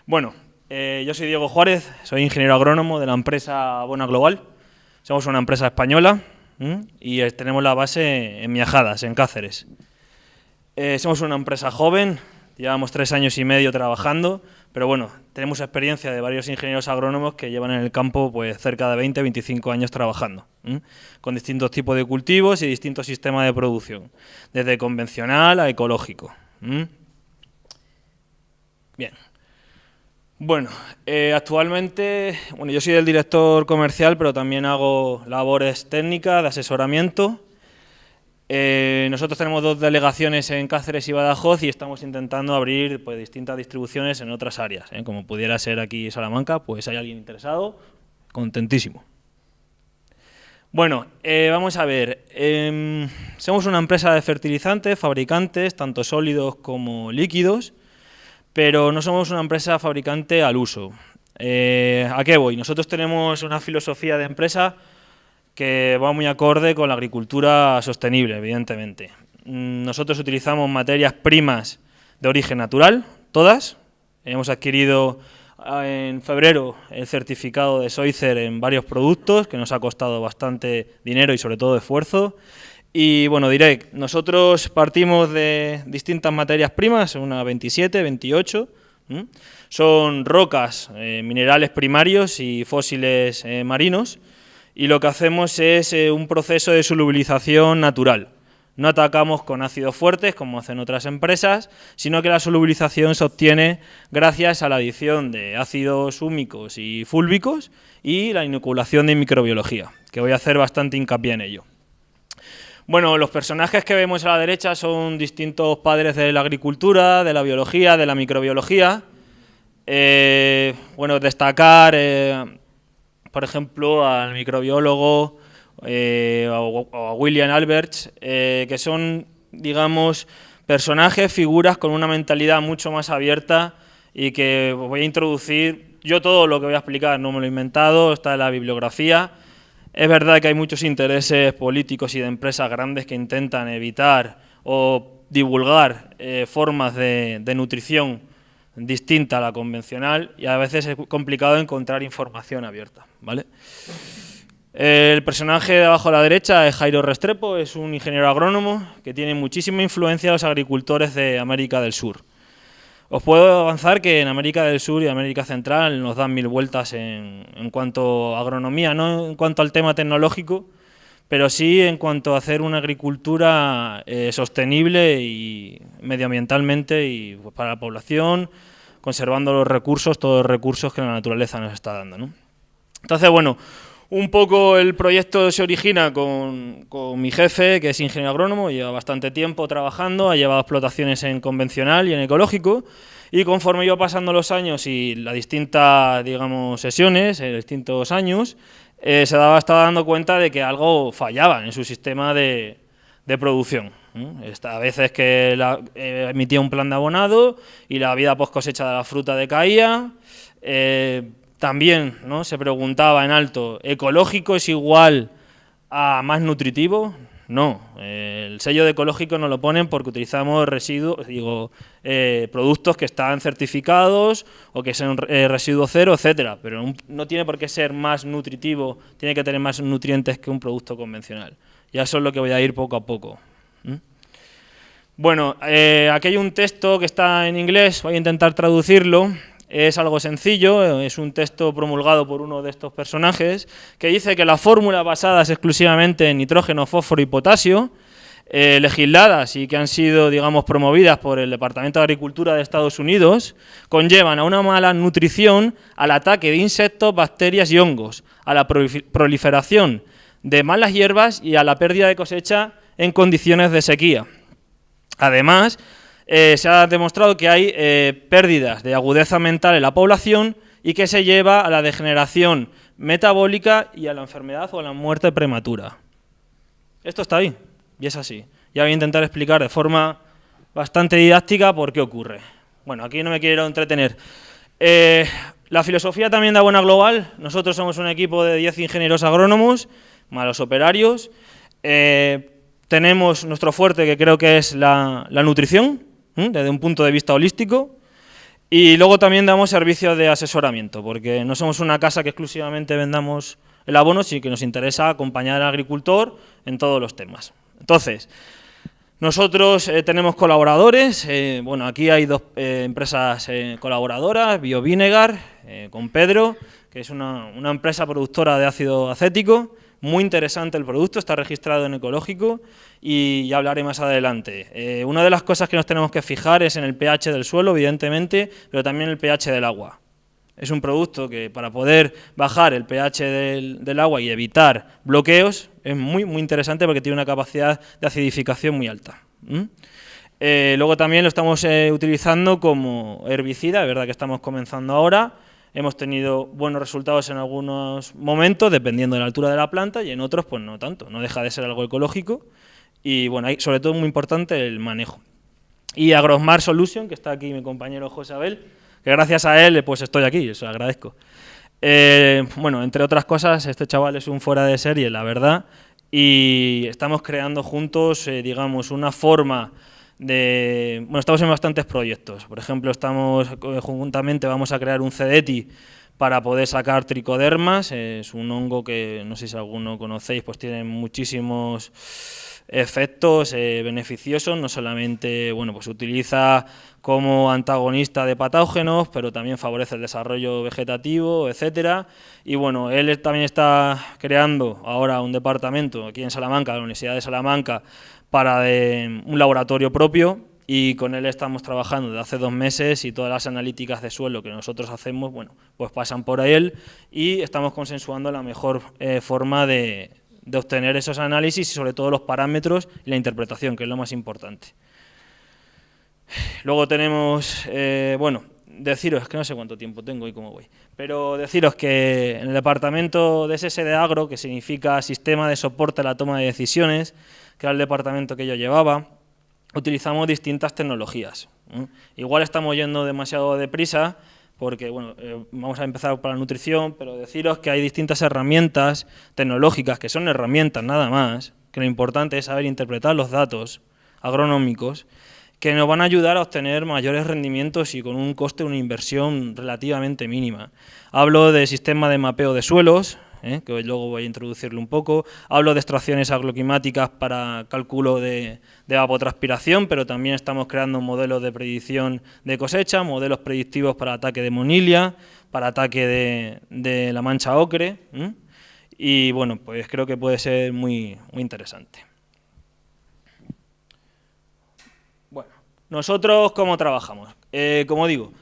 Bueno, yo soy Diego Juárez, soy ingeniero agrónomo de la empresa Bona Global. Somos una empresa española y tenemos la base en Miajadas, en Cáceres. Somos una empresa joven, llevamos 3 años y medio trabajando, pero bueno, tenemos experiencia de varios ingenieros agrónomos que llevan en el campo pues cerca de 20-25 años trabajando, con distintos tipos de cultivos y distintos sistemas de producción, desde convencional a ecológico. Bien. Bueno, actualmente, yo soy el director comercial, pero también hago labores técnicas de asesoramiento. Nosotros tenemos 2 delegaciones en Cáceres y Badajoz y estamos intentando abrir pues, distintas distribuciones en otras áreas, como pudiera ser aquí Salamanca, pues hay alguien interesado, contentísimo. Bueno, vamos a ver, somos una empresa de fertilizantes, fabricantes, tanto sólidos como líquidos, pero no somos una empresa fabricante al uso. ¿A qué voy? Nosotros tenemos una filosofía de empresa que va muy acorde con la agricultura sostenible, evidentemente. Nosotros utilizamos materias primas de origen natural, todas. Hemos adquirido en febrero el certificado de Soicer en varios productos, que nos ha costado bastante dinero y sobre todo esfuerzo. Y bueno, diré, nosotros partimos de distintas materias primas, una 27, 28, son rocas, minerales primarios y fósiles marinos, y lo que hacemos es un proceso de solubilización natural. No atacamos con ácidos fuertes, como hacen otras empresas, sino que la solubilización se obtiene gracias a la adición de ácidos húmicos y fúlbicos y la inoculación de microbiología, que voy a hacer bastante hincapié en ello. Bueno, los personajes que vemos a la derecha son distintos padres de la agricultura, de la biología, de la microbiología. Bueno, destacar, por ejemplo, al microbiólogo a William Alberts, que son, digamos, personajes, figuras con una mentalidad mucho más abierta y que voy a introducir. Yo todo lo que voy a explicar no me lo he inventado, está en la bibliografía. Es verdad que hay muchos intereses políticos y de empresas grandes que intentan evitar o divulgar formas de nutrición distinta a la convencional y a veces es complicado encontrar información abierta, ¿vale? El personaje de abajo a la derecha es Jairo Restrepo, es un ingeniero agrónomo que tiene muchísima influencia en los agricultores de América del Sur. Os puedo avanzar que en América del Sur y América Central nos dan 1000 vueltas en cuanto a agronomía, no en cuanto al tema tecnológico, pero sí en cuanto a hacer una agricultura sostenible y medioambientalmente y pues, para la población, conservando los recursos, todos los recursos que la naturaleza nos está dando, ¿no? Entonces, bueno, un poco el proyecto se origina con mi jefe, que es ingeniero agrónomo, lleva bastante tiempo trabajando, ha llevado explotaciones en convencional y en ecológico, y conforme iba pasando los años y las distintas, digamos, sesiones, en distintos años, estaba dando cuenta de que algo fallaba en su sistema de producción. A veces que emitía un plan de abonado y la vida post cosecha de la fruta decaía. También, ¿no?, se preguntaba en alto, ¿ecológico es igual a más nutritivo? No, el sello de ecológico nos lo ponen porque utilizamos productos que están certificados o que son residuo cero, etcétera, pero no tiene por qué ser más nutritivo, tiene que tener más nutrientes que un producto convencional. Ya eso es lo que voy a ir poco a poco. Bueno, aquí hay un texto que está en inglés, voy a intentar traducirlo. Es algo sencillo, es un texto promulgado por uno de estos personajes que dice que las fórmulas basadas exclusivamente en nitrógeno, fósforo y potasio, legisladas y que han sido, digamos, promovidas por el Departamento de Agricultura de Estados Unidos, conllevan a una mala nutrición, al ataque de insectos, bacterias y hongos, a la proliferación de malas hierbas y a la pérdida de cosecha en condiciones de sequía. Además, se ha demostrado que hay pérdidas de agudeza mental en la población y que se lleva a la degeneración metabólica y a la enfermedad o a la muerte prematura. Esto está ahí, y es así. Ya voy a intentar explicar de forma bastante didáctica por qué ocurre. Bueno, aquí no me quiero entretener. La filosofía también de Bona Global, nosotros somos un equipo de 10 ingenieros agrónomos, más los operarios. Tenemos nuestro fuerte, que creo que es la nutrición, desde un punto de vista holístico, Y luego también damos servicios de asesoramiento, porque no somos una casa que exclusivamente vendamos el abono, sino que nos interesa acompañar al agricultor en todos los temas. Entonces, nosotros tenemos colaboradores, bueno, aquí hay dos empresas colaboradoras, BioVinegar, con Pedro, que es una empresa productora de ácido acético. Muy interesante el producto, está registrado en Ecológico y ya hablaré más adelante. Una de las cosas que nos tenemos que fijar es en el pH del suelo, evidentemente, pero también el pH del agua. Es un producto que para poder bajar el pH del agua y evitar bloqueos es muy interesante porque tiene una capacidad de acidificación muy alta. Luego también lo estamos utilizando como herbicida, es verdad que estamos comenzando ahora. Hemos tenido buenos resultados en algunos momentos, dependiendo de la altura de la planta, y en otros pues no tanto, no deja de ser algo ecológico. Y bueno, hay sobre todo muy importante el manejo. Y Agrosmart Solution, que está aquí mi compañero José Abel, que gracias a él pues estoy aquí, eso agradezco. Bueno, entre otras cosas, este chaval es un fuera de serie, la verdad, y estamos creando juntos, digamos, una forma de... Bueno, estamos en bastantes proyectos. Por ejemplo, estamos conjuntamente, vamos a crear un CDETI para poder sacar tricodermas. Es un hongo que, no sé si alguno conocéis, pues tiene muchísimos efectos beneficiosos. No solamente, bueno, pues se utiliza como antagonista de patógenos, pero también favorece el desarrollo vegetativo, etcétera. Y bueno, él también está creando ahora un departamento aquí en Salamanca, la Universidad de Salamanca, para un laboratorio propio, y con él estamos trabajando desde hace 2 meses y todas las analíticas de suelo que nosotros hacemos, bueno, pues pasan por él y estamos consensuando la mejor forma de obtener esos análisis y sobre todo los parámetros y la interpretación, que es lo más importante. Luego tenemos, bueno, deciros, es que no sé cuánto tiempo tengo y cómo voy, pero deciros que en el departamento de SSD Agro, que significa Sistema de Soporte a la Toma de Decisiones, que era el departamento que yo llevaba, utilizamos distintas tecnologías. Igual estamos yendo demasiado deprisa, porque bueno, vamos a empezar por la nutrición, pero deciros que hay distintas herramientas tecnológicas, que son herramientas nada más, que lo importante es saber interpretar los datos agronómicos, que nos van a ayudar a obtener mayores rendimientos y con un coste, una inversión relativamente mínima. Hablo de sistema de mapeo de suelos, que luego voy a introducirlo un poco. Hablo de extracciones agroclimáticas para cálculo de evapotranspiración, pero también estamos creando modelos de predicción de cosecha, modelos predictivos para ataque de monilia, para ataque de la mancha ocre, y bueno, pues creo que puede ser muy interesante. Bueno, nosotros ¿cómo trabajamos? Como digo,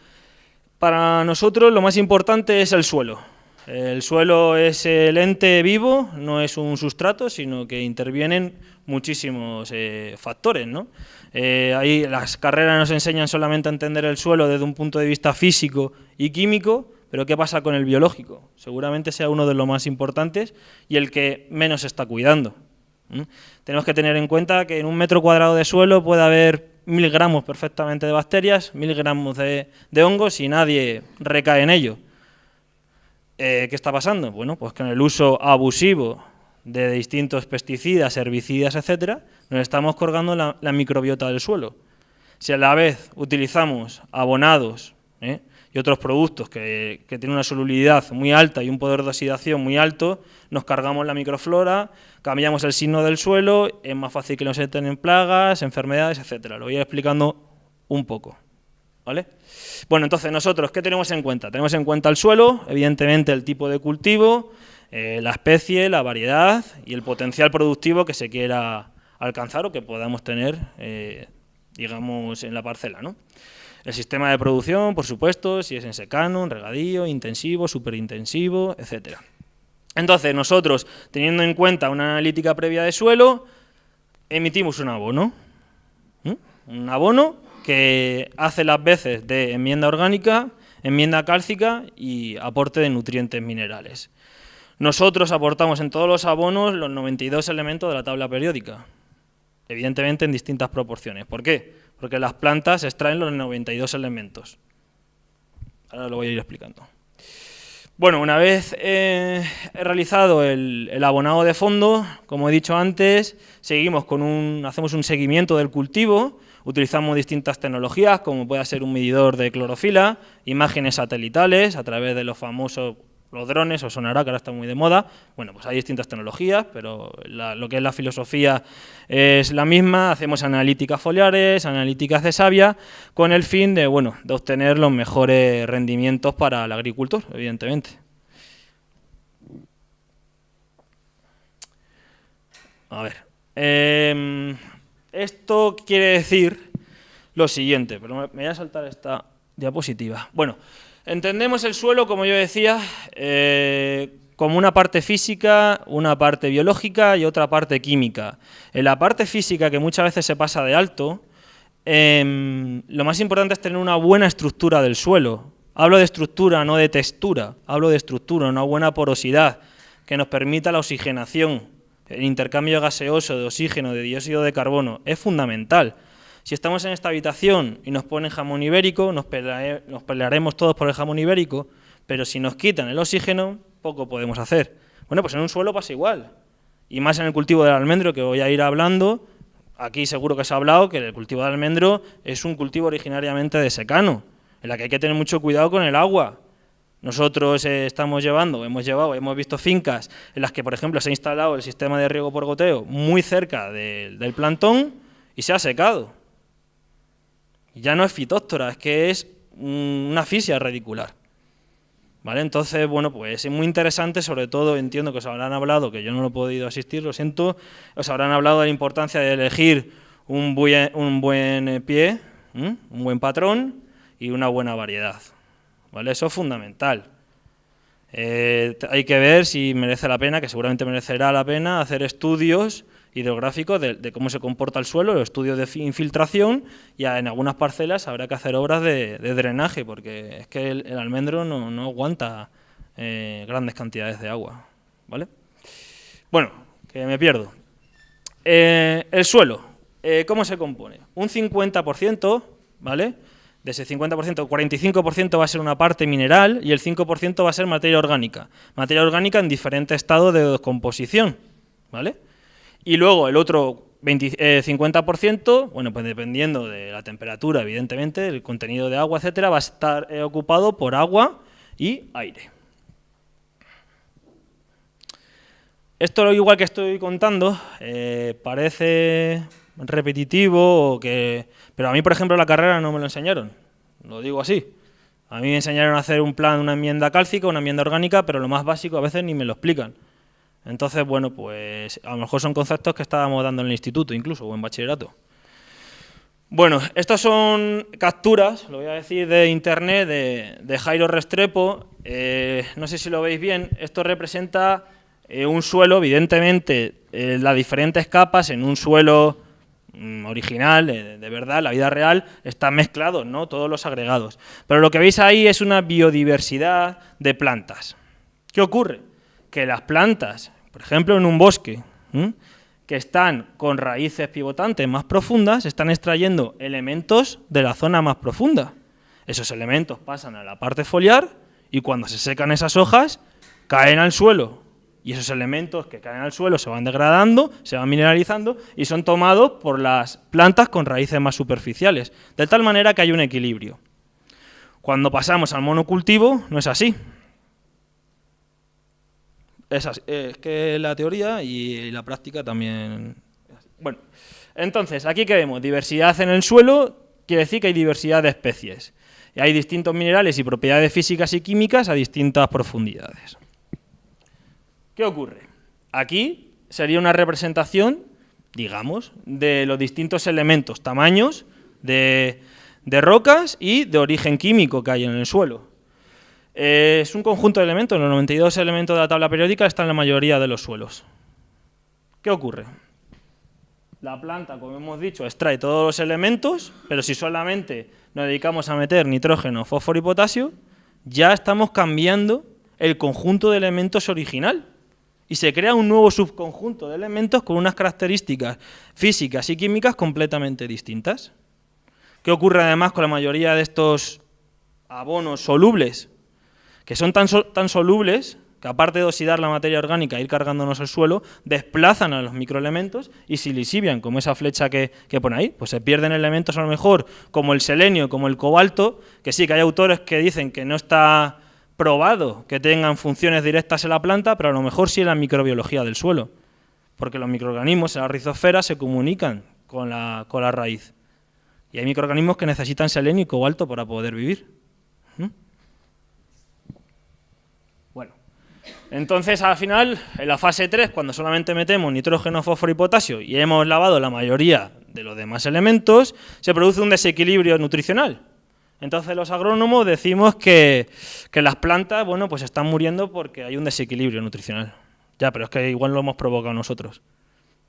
para nosotros lo más importante es el suelo. El suelo es el ente vivo, no es un sustrato, sino que intervienen muchísimos factores, ¿no? Ahí las carreras nos enseñan solamente a entender el suelo desde un punto de vista físico y químico, pero ¿qué pasa con el biológico? Seguramente sea uno de los más importantes y el que menos se está cuidando. Tenemos que tener en cuenta que en 1 metro cuadrado de suelo puede haber 1000 gramos perfectamente de bacterias, 1000 gramos de hongos y nadie recae en ello. ¿Qué está pasando? Bueno, pues con el uso abusivo de distintos pesticidas, herbicidas, etcétera, nos estamos cargando la microbiota del suelo. Si a la vez utilizamos abonados y otros productos que tienen una solubilidad muy alta y un poder de oxidación muy alto, nos cargamos la microflora, cambiamos el signo del suelo, es más fácil que nos entren en plagas, enfermedades, etcétera. Lo voy a ir explicando un poco, ¿vale? Bueno, entonces nosotros, ¿qué tenemos en cuenta? Tenemos en cuenta el suelo, evidentemente el tipo de cultivo, la especie, la variedad y el potencial productivo que se quiera alcanzar o que podamos tener, digamos, en la parcela, ¿no? El sistema de producción, por supuesto, si es en secano, en regadío, intensivo, superintensivo, etcétera. Entonces, nosotros, teniendo en cuenta una analítica previa de suelo, emitimos un abono. Un abono que hace las veces de enmienda orgánica, enmienda cálcica y aporte de nutrientes minerales. Nosotros aportamos en todos los abonos los 92 elementos de la tabla periódica, evidentemente en distintas proporciones. ¿Por qué? Porque las plantas extraen los 92 elementos. Ahora lo voy a ir explicando. Bueno, una vez he realizado el abonado de fondo, como he dicho antes, seguimos hacemos un seguimiento del cultivo, utilizamos distintas tecnologías, como puede ser un medidor de clorofila, imágenes satelitales a través de los famosos los drones o sonará, que ahora está muy de moda. Bueno, pues hay distintas tecnologías, pero lo que es la filosofía es la misma. Hacemos analíticas foliares, analíticas de savia, con el fin de, bueno, de obtener los mejores rendimientos para el agricultor, evidentemente. A ver, esto quiere decir lo siguiente, pero me voy a saltar esta diapositiva. Bueno, entendemos el suelo, como yo decía, como una parte física, una parte biológica y otra parte química. En la parte física, que muchas veces se pasa de alto, lo más importante es tener una buena estructura del suelo. Hablo de estructura, no de textura. Hablo de estructura, una buena porosidad que nos permita la oxigenación. El intercambio gaseoso de oxígeno, de dióxido de carbono, es fundamental. Si estamos en esta habitación y nos ponen jamón ibérico, nos pelearemos todos por el jamón ibérico, pero si nos quitan el oxígeno, poco podemos hacer. Bueno, pues en un suelo pasa igual, y más en el cultivo del almendro, que voy a ir hablando. Aquí seguro que se ha hablado que el cultivo de almendro es un cultivo originariamente de secano, en la que hay que tener mucho cuidado con el agua. Nosotros hemos visto fincas en las que, por ejemplo, se ha instalado el sistema de riego por goteo muy cerca del plantón y se ha secado. Ya no es fitóctora, es que es una asfixia radicular. ¿Vale? Entonces, bueno, pues es muy interesante, sobre todo entiendo que os habrán hablado, que yo no lo he podido asistir, lo siento, os habrán hablado de la importancia de elegir un buen pie, un buen patrón y una buena variedad. ¿Vale? Eso es fundamental. Hay que ver si merece la pena, que seguramente merecerá la pena, hacer estudios hidrográficos de cómo se comporta el suelo, los estudios de infiltración, y en algunas parcelas habrá que hacer obras de drenaje, porque es que el almendro no aguanta grandes cantidades de agua. ¿Vale? Bueno, que me pierdo. El suelo, ¿cómo se compone? Un 50%, ¿vale?, de ese 50%, 45% va a ser una parte mineral y el 5% va a ser materia orgánica. Materia orgánica en diferentes estados de descomposición, ¿vale? Y luego el otro 50%, bueno, pues dependiendo de la temperatura, evidentemente, el contenido de agua, etcétera, va a estar ocupado por agua y aire. Esto, igual que estoy contando, parece repetitivo, pero a mí, por ejemplo, la carrera no me lo enseñaron, lo digo así. A mí me enseñaron a hacer un plan, una enmienda cálcica, una enmienda orgánica, pero lo más básico a veces ni me lo explican. Entonces, bueno, pues a lo mejor son conceptos que estábamos dando en el instituto incluso, o en bachillerato. Bueno, estas son capturas, lo voy a decir, de internet, de Jairo Restrepo. No sé si lo veis bien, esto representa un suelo, evidentemente, las diferentes capas en un suelo original, de verdad, la vida real, están mezclados, ¿no?, todos los agregados. Pero lo que veis ahí es una biodiversidad de plantas. ¿Qué ocurre? Que las plantas, por ejemplo, en un bosque, que están con raíces pivotantes más profundas, están extrayendo elementos de la zona más profunda. Esos elementos pasan a la parte foliar y cuando se secan esas hojas, caen al suelo. Y esos elementos que caen al suelo se van degradando, se van mineralizando y son tomados por las plantas con raíces más superficiales, de tal manera que hay un equilibrio. Cuando pasamos al monocultivo, no es así. Es que la teoría y la práctica también. Bueno, entonces, aquí que vemos diversidad en el suelo, quiere decir que hay diversidad de especies. Y hay distintos minerales y propiedades físicas y químicas a distintas profundidades. ¿Qué ocurre? Aquí sería una representación, digamos, de los distintos elementos, tamaños de rocas y de origen químico que hay en el suelo. Es un conjunto de elementos, los 92 elementos de la tabla periódica están en la mayoría de los suelos. ¿Qué ocurre? La planta, como hemos dicho, extrae todos los elementos, pero si solamente nos dedicamos a meter nitrógeno, fósforo y potasio, ya estamos cambiando el conjunto de elementos original. Y se crea un nuevo subconjunto de elementos con unas características físicas y químicas completamente distintas. ¿Qué ocurre además con la mayoría de estos abonos solubles? que son tan solubles que aparte de oxidar la materia orgánica e ir cargándonos el suelo, desplazan a los microelementos y si lisivian, como esa flecha que pone ahí, pues se pierden elementos a lo mejor como el selenio, como el cobalto, que sí, que hay autores que dicen que no está probado que tengan funciones directas en la planta, pero a lo mejor sí en la microbiología del suelo, porque los microorganismos en la rizosfera se comunican con la raíz. Y hay microorganismos que necesitan selenio y cobalto para poder vivir. Bueno, entonces al final, en la fase 3, cuando solamente metemos nitrógeno, fósforo y potasio y hemos lavado la mayoría de los demás elementos, se produce un desequilibrio nutricional. Entonces los agrónomos decimos que las plantas, bueno, pues están muriendo porque hay un desequilibrio nutricional. Ya, pero es que igual lo hemos provocado nosotros.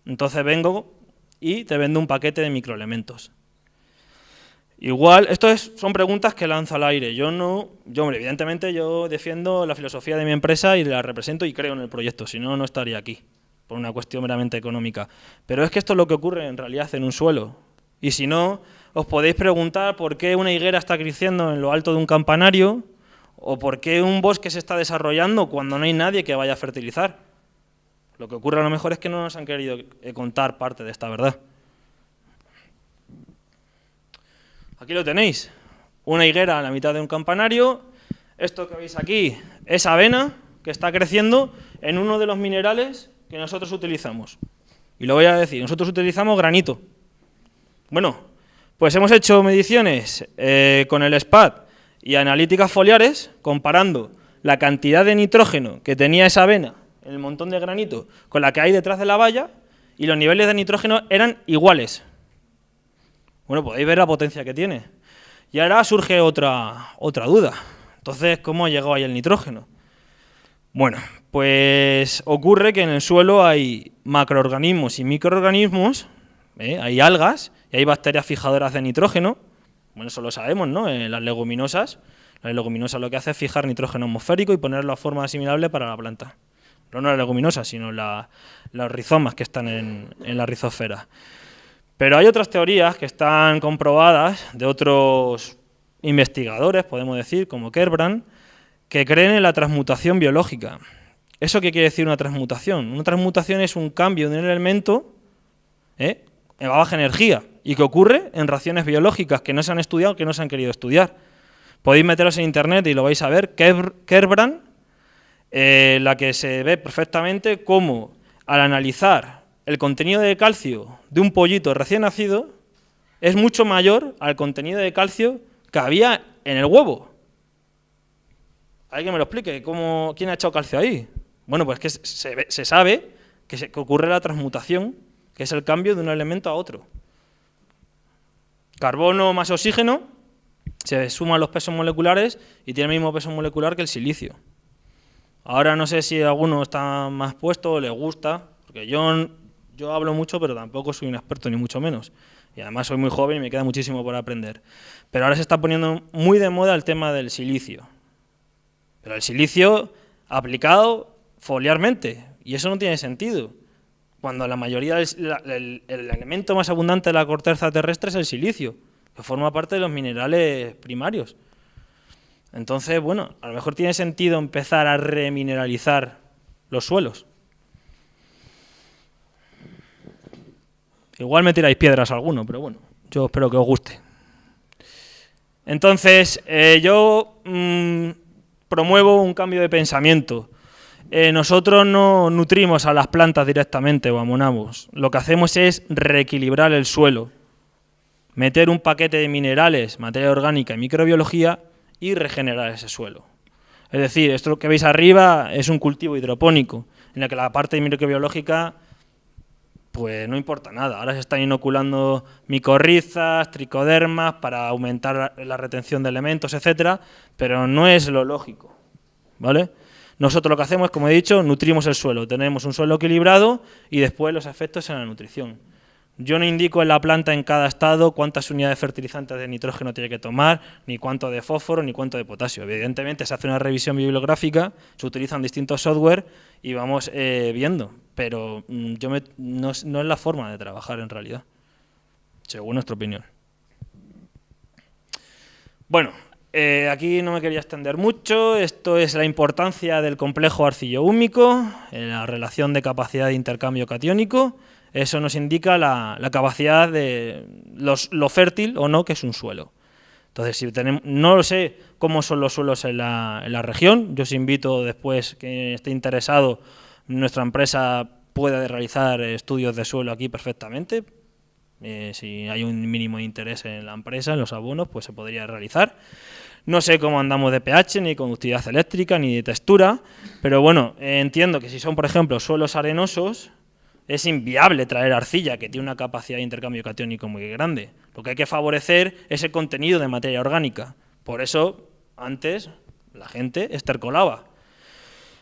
Entonces vengo y te vendo un paquete de microelementos. Igual, son preguntas que lanzo al aire. Hombre, evidentemente yo defiendo la filosofía de mi empresa y la represento y creo en el proyecto, si no, no estaría aquí, por una cuestión meramente económica. Pero es que esto es lo que ocurre en realidad en un suelo. Y si no, os podéis preguntar por qué una higuera está creciendo en lo alto de un campanario o por qué un bosque se está desarrollando cuando no hay nadie que vaya a fertilizar. Lo que ocurre a lo mejor es que no nos han querido contar parte de esta verdad. Aquí lo tenéis, una higuera a la mitad de un campanario. Esto que veis aquí es avena que está creciendo en uno de los minerales que nosotros utilizamos. Y lo voy a decir, nosotros utilizamos granito. Bueno, pues hemos hecho mediciones con el SPAD y analíticas foliares comparando la cantidad de nitrógeno que tenía esa avena en el montón de granito con la que hay detrás de la valla y los niveles de nitrógeno eran iguales. Bueno, podéis ver la potencia que tiene. Y ahora surge otra duda. Entonces, ¿cómo ha llegado ahí el nitrógeno? Bueno, pues ocurre que en el suelo hay macroorganismos y microorganismos, hay algas y hay bacterias fijadoras de nitrógeno. Bueno, eso lo sabemos, ¿no? Las leguminosas. Las leguminosas lo que hace es fijar nitrógeno atmosférico y ponerlo a forma asimilable para la planta. Pero no las leguminosas, sino los rizomas que están en la rizosfera. Pero hay otras teorías que están comprobadas de otros investigadores, podemos decir, como Kerbrand, que creen en la transmutación biológica. ¿Eso qué quiere decir una transmutación? Una transmutación es un cambio de un elemento en baja energía y que ocurre en reacciones biológicas que no se han estudiado, que no se han querido estudiar. Podéis meteros en internet y lo vais a ver. Kerbrand, la que se ve perfectamente cómo al analizar el contenido de calcio de un pollito recién nacido es mucho mayor al contenido de calcio que había en el huevo. ¿Alguien me lo explique? ¿Quién ha echado calcio ahí? Bueno, pues que se sabe que ocurre la transmutación, que es el cambio de un elemento a otro. Carbono más oxígeno, se suman los pesos moleculares y tiene el mismo peso molecular que el silicio. Ahora no sé si alguno está más puesto o le gusta, porque yo hablo mucho, pero tampoco soy un experto, ni mucho menos. Y además soy muy joven y me queda muchísimo por aprender. Pero ahora se está poniendo muy de moda el tema del silicio. Pero el silicio aplicado foliarmente. Y eso no tiene sentido. Cuando la mayoría, el elemento más abundante de la corteza terrestre es el silicio, que forma parte de los minerales primarios. Entonces, bueno, a lo mejor tiene sentido empezar a remineralizar los suelos. Igual me tiráis piedras a alguno, pero bueno, yo espero que os guste. Entonces, yo promuevo un cambio de pensamiento. Nosotros no nutrimos a las plantas directamente o amonamos. Lo que hacemos es reequilibrar el suelo, meter un paquete de minerales, materia orgánica y microbiología y regenerar ese suelo. Es decir, esto que veis arriba es un cultivo hidropónico, en el que la parte microbiológica pues no importa nada. Ahora se están inoculando micorrizas, tricodermas para aumentar la retención de elementos, etcétera, pero no es lo lógico, ¿vale? Nosotros lo que hacemos es, como he dicho, nutrimos el suelo. Tenemos un suelo equilibrado y después los efectos en la nutrición. Yo no indico en la planta en cada estado cuántas unidades fertilizantes de nitrógeno tiene que tomar, ni cuánto de fósforo, ni cuánto de potasio. Evidentemente se hace una revisión bibliográfica, se utilizan distintos software y vamos viendo, pero no es la forma de trabajar en realidad, según nuestra opinión. Bueno, Aquí no me quería extender mucho. Esto es la importancia del complejo arcillo-húmico, la relación de capacidad de intercambio catiónico. Eso nos indica la capacidad de lo fértil o no que es un suelo. Entonces, si tenemos, no sé cómo son los suelos en la región. Yo os invito después, que esté interesado, nuestra empresa puede realizar estudios de suelo aquí perfectamente. Si hay un mínimo de interés en la empresa, en los abonos, pues se podría realizar. No sé cómo andamos de pH, ni conductividad eléctrica, ni de textura, pero bueno, entiendo que si son, por ejemplo, suelos arenosos, es inviable traer arcilla, que tiene una capacidad de intercambio catiónico muy grande. Lo que hay que favorecer es el contenido de materia orgánica. Por eso, antes, la gente estercolaba.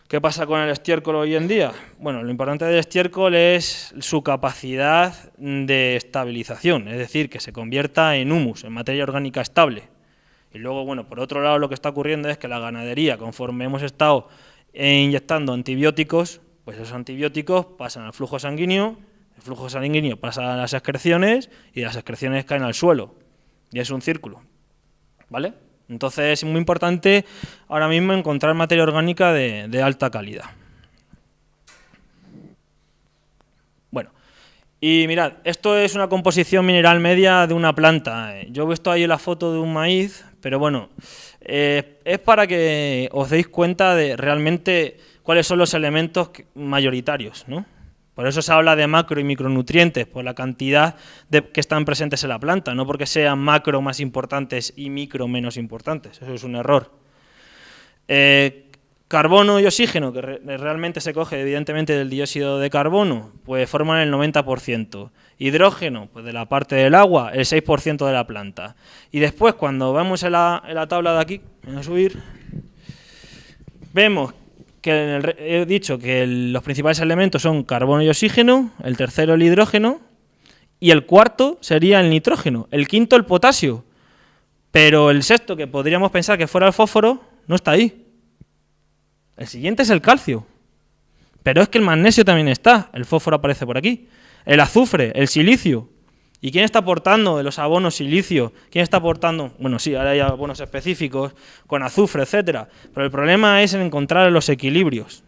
¿Qué pasa con el estiércol hoy en día? Bueno, lo importante del estiércol es su capacidad de estabilización, es decir, que se convierta en humus, en materia orgánica estable. Y luego, bueno, por otro lado, lo que está ocurriendo es que la ganadería, conforme hemos estado inyectando antibióticos, pues esos antibióticos pasan al flujo sanguíneo, el flujo sanguíneo pasa a las excreciones y las excreciones caen al suelo. Y es un círculo, ¿vale? Entonces es muy importante ahora mismo encontrar materia orgánica de alta calidad. Bueno, y mirad, esto es una composición mineral media de una planta. Yo he visto ahí la foto de un maíz, pero bueno, es para que os deis cuenta de realmente cuáles son los elementos mayoritarios, ¿no? Por eso se habla de macro y micronutrientes, por la cantidad que están presentes en la planta, no porque sean macro más importantes y micro menos importantes, eso es un error. Carbono y oxígeno, que realmente se coge evidentemente del dióxido de carbono, pues forman el 90%. Hidrógeno, pues de la parte del agua, el 6% de la planta. Y después, cuando vamos en la tabla de aquí, voy a subir, vemos que he dicho que los principales elementos son carbono y oxígeno, el tercero el hidrógeno, y el cuarto sería el nitrógeno, el quinto el potasio. Pero el sexto, que podríamos pensar que fuera el fósforo, no está ahí. El siguiente es el calcio. Pero es que el magnesio también está, el fósforo aparece por aquí. El azufre, el silicio. ¿Y quién está aportando de los abonos silicio? ¿Quién está aportando? Bueno, sí, ahora hay abonos específicos con azufre, etcétera. Pero el problema es en encontrar los equilibrios.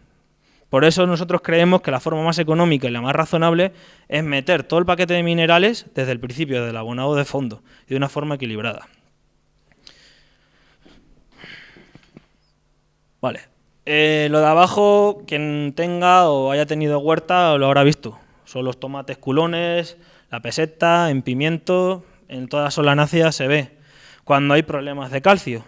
Por eso nosotros creemos que la forma más económica y la más razonable es meter todo el paquete de minerales desde el principio, desde el abonado de fondo, y de una forma equilibrada. Vale. Lo de abajo, quien tenga o haya tenido huerta lo habrá visto. Son los tomates culones, la peseta, en pimiento, en toda solanácea se ve. Cuando hay problemas de calcio,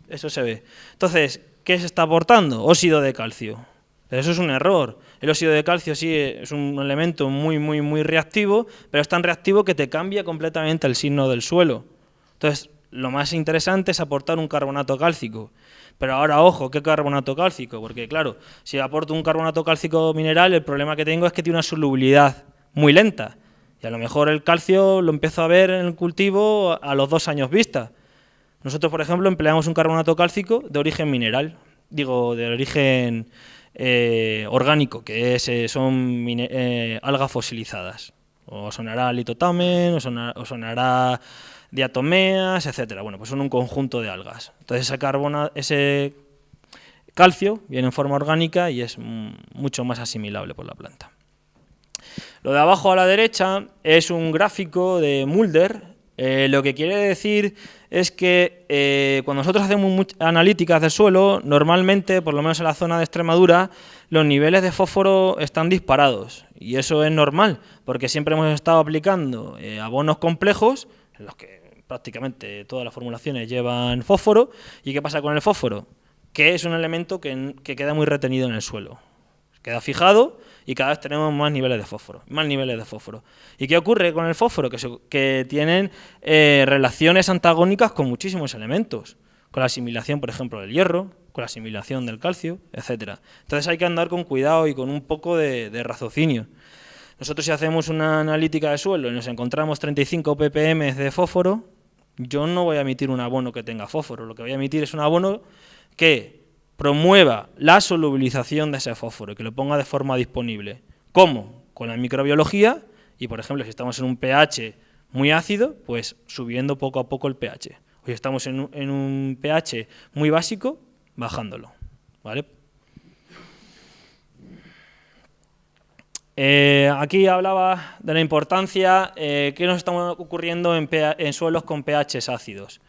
eso se ve. Entonces, ¿qué se está aportando? Óxido de calcio. Eso es un error. El óxido de calcio sí es un elemento muy reactivo, pero es tan reactivo que te cambia completamente el signo del suelo. Entonces, lo más interesante es aportar un carbonato cálcico. Pero ahora, ojo, ¿qué carbonato cálcico? Porque, claro, si aporto un carbonato cálcico mineral, el problema que tengo es que tiene una solubilidad muy lenta. Y a lo mejor el calcio lo empiezo a ver en el cultivo a los 2 años vista. Nosotros, por ejemplo, empleamos un carbonato cálcico de origen mineral, digo, de origen orgánico, que son algas fosilizadas. O sonará litotamen, o sonará diatomeas, etcétera. Bueno, pues son un conjunto de algas. Entonces ese calcio viene en forma orgánica y es mucho más asimilable por la planta. Lo de abajo a la derecha es un gráfico de Mulder. Lo que quiere decir es que cuando nosotros hacemos analíticas del suelo, normalmente, por lo menos en la zona de Extremadura, los niveles de fósforo están disparados. Y eso es normal, porque siempre hemos estado aplicando abonos complejos, en los que prácticamente todas las formulaciones llevan fósforo. ¿Y qué pasa con el fósforo? Que es un elemento que queda muy retenido en el suelo. Queda fijado y cada vez tenemos más niveles de fósforo, ¿Y qué ocurre con el fósforo? Que tienen relaciones antagónicas con muchísimos elementos, con la asimilación, por ejemplo, del hierro, con la asimilación del calcio, etcétera. Entonces hay que andar con cuidado y con un poco de raciocinio. Nosotros, si hacemos una analítica de suelo y nos encontramos 35 ppm de fósforo, yo no voy a emitir un abono que tenga fósforo, lo que voy a emitir es un abono que promueva la solubilización de ese fósforo, que lo ponga de forma disponible. ¿Cómo? Con la microbiología y, por ejemplo, si estamos en un pH muy ácido, pues subiendo poco a poco el pH. Si estamos en un pH muy básico, bajándolo, ¿vale? Aquí hablaba de la importancia que nos está ocurriendo en suelos con pHs ácidos.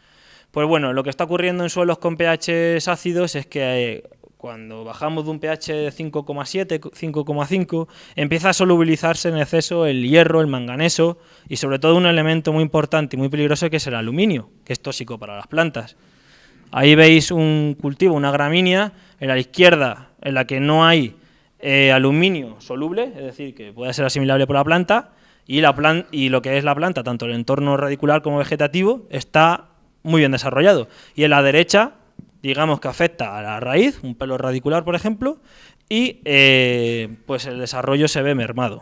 Pues bueno, lo que está ocurriendo en suelos con pHs ácidos es que cuando bajamos de un pH de 5,7, 5,5, empieza a solubilizarse en exceso el hierro, el manganeso y sobre todo un elemento muy importante y muy peligroso que es el aluminio, que es tóxico para las plantas. Ahí veis un cultivo, una gramínea, en la izquierda en la que no hay aluminio soluble, es decir, que pueda ser asimilable por la planta, y lo que es la planta, tanto el entorno radicular como vegetativo, está muy bien desarrollado. Y en la derecha, digamos que afecta a la raíz, un pelo radicular, por ejemplo, y pues el desarrollo se ve mermado.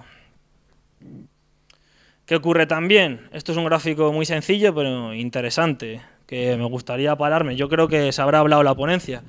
¿Qué ocurre también? Esto es un gráfico muy sencillo, pero interesante, que me gustaría pararme. Yo creo que se habrá hablado la ponencia.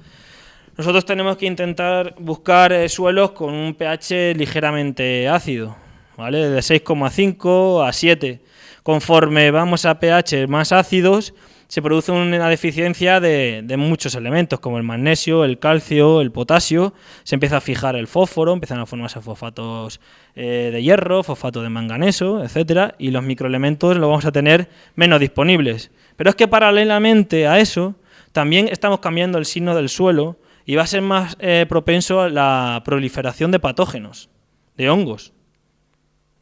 Nosotros tenemos que intentar buscar suelos con un pH ligeramente ácido, ¿vale? De 6,5 a 7. Conforme vamos a pH más ácidos, se produce una deficiencia de muchos elementos, como el magnesio, el calcio, el potasio, se empieza a fijar el fósforo, empiezan a formarse fosfatos de hierro, fosfato de manganeso, etcétera, y los microelementos los vamos a tener menos disponibles. Pero es que paralelamente a eso, también estamos cambiando el signo del suelo y va a ser más propenso a la proliferación de patógenos, de hongos.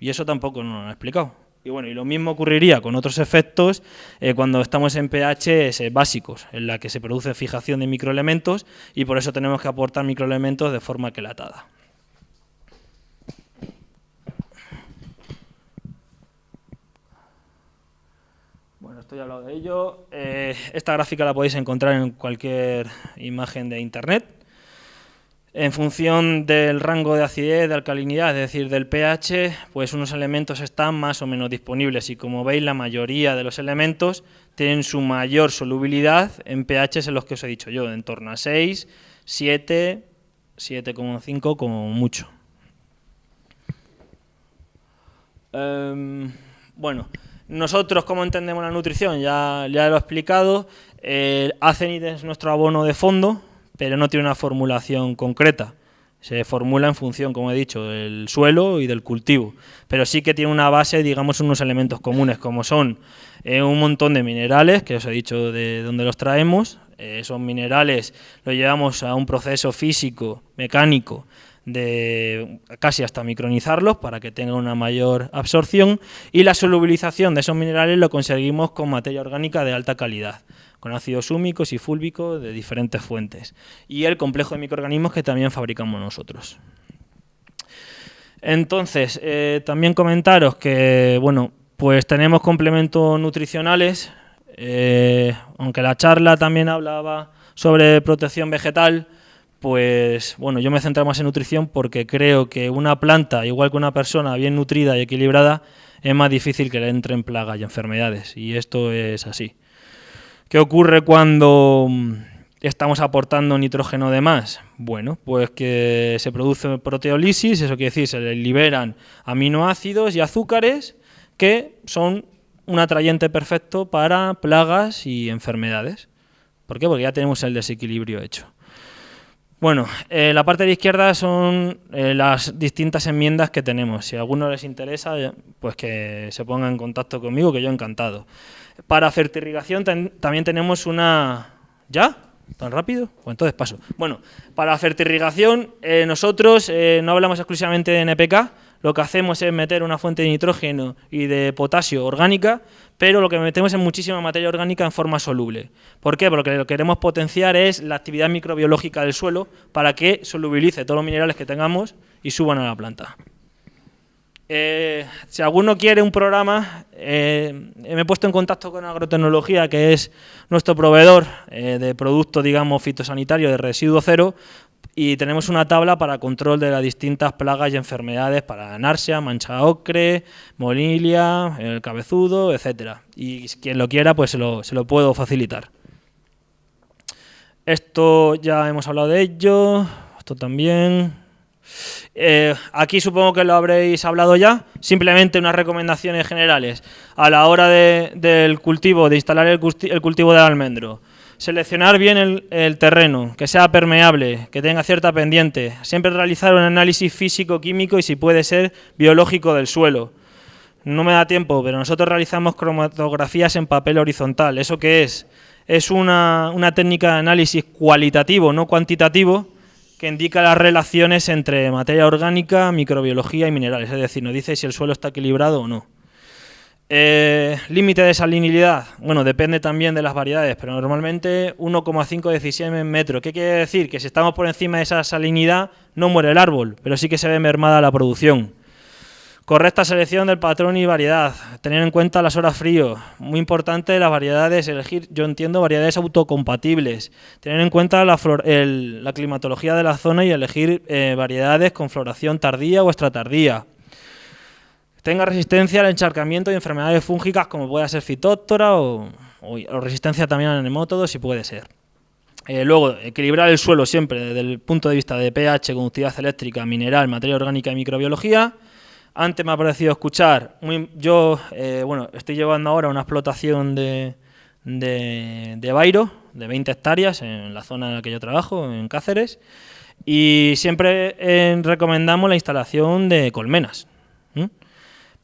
Y eso tampoco nos lo han explicado. Y bueno, y lo mismo ocurriría con otros efectos cuando estamos en pHs básicos, en la que se produce fijación de microelementos y por eso tenemos que aportar microelementos de forma quelatada. Bueno, esto ya he hablado de ello. Esta gráfica la podéis encontrar en cualquier imagen de internet. En función del rango de acidez, de alcalinidad, es decir, del pH, pues unos elementos están más o menos disponibles y como veis la mayoría de los elementos tienen su mayor solubilidad en pHs en los que os he dicho yo, en torno a 6, 7, 7,5 como mucho. Bueno, nosotros cómo entendemos la nutrición, ya lo he explicado. Acenid es nuestro abono de fondo, pero no tiene una formulación concreta. Se formula en función, como he dicho, del suelo y del cultivo. Pero sí que tiene una base, digamos, unos elementos comunes, como son un montón de minerales, que os he dicho de dónde los traemos. Esos minerales los llevamos a un proceso físico, mecánico, de casi hasta micronizarlos para que tengan una mayor absorción. Y la solubilización de esos minerales lo conseguimos con materia orgánica de alta calidad, con ácidos húmicos y fúlbicos de diferentes fuentes, y el complejo de microorganismos que también fabricamos nosotros. Entonces, también comentaros que, bueno, pues tenemos complementos nutricionales, aunque la charla también hablaba sobre protección vegetal, pues bueno, yo me centro más en nutrición porque creo que una planta, igual que una persona bien nutrida y equilibrada, es más difícil que le entren plagas y enfermedades, y esto es así. ¿Qué ocurre cuando estamos aportando nitrógeno de más? Bueno, pues que se produce proteólisis, eso quiere decir, se le liberan aminoácidos y azúcares que son un atrayente perfecto para plagas y enfermedades. ¿Por qué? Porque ya tenemos el desequilibrio hecho. Bueno, la parte de la izquierda son las distintas enmiendas que tenemos. Si a alguno les interesa, pues que se ponga en contacto conmigo, que yo encantado. Para fertirrigación también tenemos una... ¿Ya? ¿Tan rápido? Pues entonces paso. Bueno, para fertirrigación nosotros no hablamos exclusivamente de NPK, lo que hacemos es meter una fuente de nitrógeno y de potasio orgánica, pero lo que metemos es muchísima materia orgánica en forma soluble. ¿Por qué? Porque lo que queremos potenciar es la actividad microbiológica del suelo para que solubilice todos los minerales que tengamos y suban a la planta. Si alguno quiere un programa, me he puesto en contacto con Agrotecnología, que es nuestro proveedor de productos, digamos, fitosanitarios de residuo cero, y tenemos una tabla para control de las distintas plagas y enfermedades para anarsia, mancha ocre, molilia, el cabezudo, etcétera. Y quien lo quiera, pues se lo puedo facilitar. Esto ya hemos hablado de ello, esto también. Aquí supongo que lo habréis hablado ya, simplemente unas recomendaciones generales. A la hora del cultivo, de instalar el cultivo del almendro, seleccionar bien el terreno, que sea permeable, que tenga cierta pendiente, siempre realizar un análisis físico-químico y si puede ser biológico del suelo. No me da tiempo, pero nosotros realizamos cromatografías en papel horizontal. ¿Eso qué es? Es una técnica de análisis cualitativo, no cuantitativo, que indica las relaciones entre materia orgánica, microbiología y minerales. Es decir, nos dice si el suelo está equilibrado o no. Límite de salinidad. Bueno, depende también de las variedades, pero normalmente 1,5 decisiemens metro. ¿Qué quiere decir? Que si estamos por encima de esa salinidad, no muere el árbol, pero sí que se ve mermada la producción. Correcta selección del patrón y variedad, tener en cuenta las horas frío, muy importante las variedades, elegir, yo entiendo, variedades autocompatibles, tener en cuenta la climatología de la zona y elegir variedades con floración tardía o extratardía. Tenga resistencia al encharcamiento y enfermedades fúngicas como pueda ser fitóptora o resistencia también a nematodos si puede ser. Luego, equilibrar el suelo siempre desde el punto de vista de pH, conductividad eléctrica, mineral, materia orgánica y microbiología. Antes me ha parecido escuchar, bueno, estoy llevando ahora una explotación de bairo, de 20 hectáreas en la zona en la que yo trabajo, en Cáceres, y siempre recomendamos la instalación de colmenas,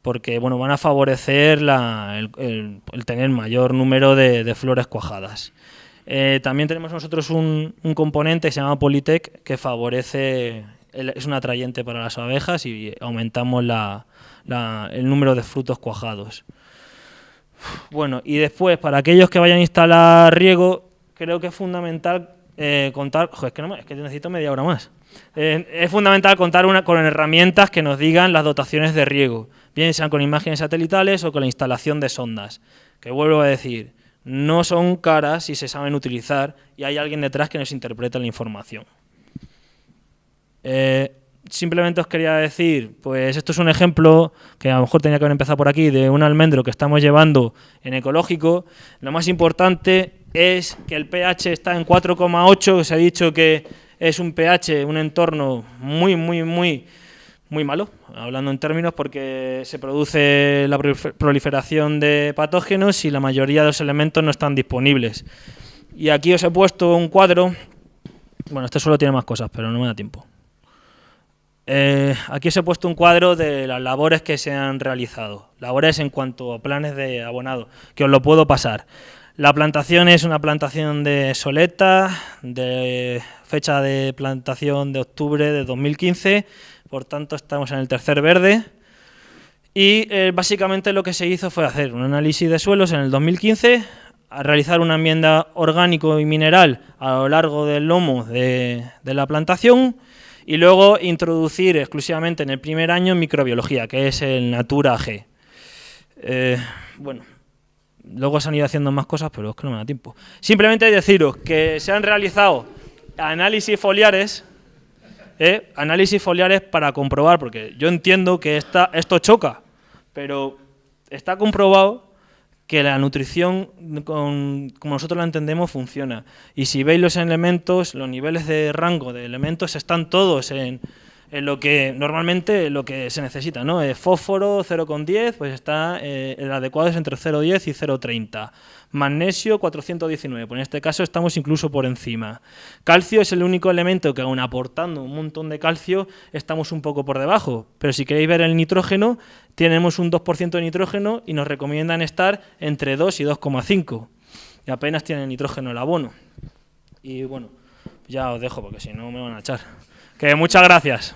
porque bueno, van a favorecer el tener mayor número de flores cuajadas. También tenemos nosotros un componente que se llama Politec que favorece... Es un atrayente para las abejas y aumentamos el número de frutos cuajados. Bueno, y después, para aquellos que vayan a instalar riego, creo que es fundamental contar... Joder, es que necesito media hora más. Es fundamental contar con herramientas que nos digan las dotaciones de riego, bien sean con imágenes satelitales o con la instalación de sondas, que vuelvo a decir, no son caras y se saben utilizar y hay alguien detrás que nos interpreta la información. Simplemente os quería decir, pues esto es un ejemplo que a lo mejor tenía que haber empezado por aquí, de un almendro que estamos llevando en ecológico. Lo más importante es que el pH está en 4,8, os he dicho que es un pH, un entorno muy malo, hablando en términos porque se produce la proliferación de patógenos y la mayoría de los elementos no están disponibles. Y aquí os he puesto un cuadro, bueno, este solo tiene más cosas, pero no me da tiempo. Aquí os he puesto un cuadro de las labores que se han realizado, labores en cuanto a planes de abonado, que os lo puedo pasar. La plantación es una plantación de soleta, de fecha de plantación de octubre de 2015, por tanto estamos en el tercer verde. Y básicamente lo que se hizo fue hacer un análisis de suelos en el 2015, a realizar una enmienda orgánico y mineral a lo largo del lomo de la plantación, y luego introducir exclusivamente en el primer año microbiología, que es el Natura G. Bueno, luego se han ido haciendo más cosas, pero es que no me da tiempo. Simplemente deciros que se han realizado análisis foliares para comprobar, porque yo entiendo que esto choca, pero está comprobado que la nutrición, como nosotros la entendemos, funciona. Y si veis los elementos, los niveles de rango de elementos están todos en lo que normalmente lo que se necesita, ¿no? Fósforo 0,10, pues está el adecuado es entre 0,10 y 0,30. Magnesio 419, pues en este caso estamos incluso por encima. Calcio es el único elemento que aun aportando un montón de calcio estamos un poco por debajo, pero si queréis ver el nitrógeno, tenemos un 2% de nitrógeno y nos recomiendan estar entre 2 y 2,5 y apenas tiene nitrógeno el abono. Y bueno, ya os dejo porque si no me van a echar. Que muchas gracias.